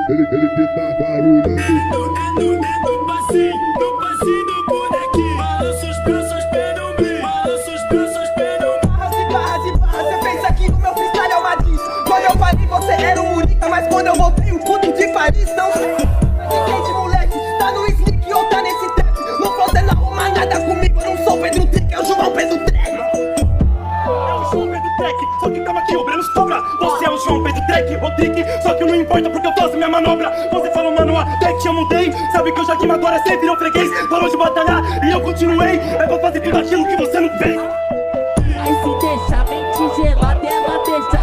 ele que tá barulhando. No passinho do bonequinho. Balança os braços, pé no meio. Balança os braços, pé no meio. Barras e barras, você pensa que o meu freestyle é uma diz. Quando eu parei você era um Murica, mas quando eu voltei o puto de Paris não sei. Quente moleque, tá no sneak ou tá nesse trap. Não você não arruma nada comigo, eu não sou Pedro Trick, é o João Pedro Trek. É o João Pedro Trek, só que tamo aqui, o Breno Sobra. Você é o João Pedro Trek, Rodrigo, só que não importa porque eu faço minha manobra. Você falou, mano, até que eu mudei. Sabe que eu já rimo agora, cê virou freguês. Parou de batalhar e eu continuei. É pra fazer tudo aquilo que você não fez. Aí se deixar, vem te gelar, ela deixa.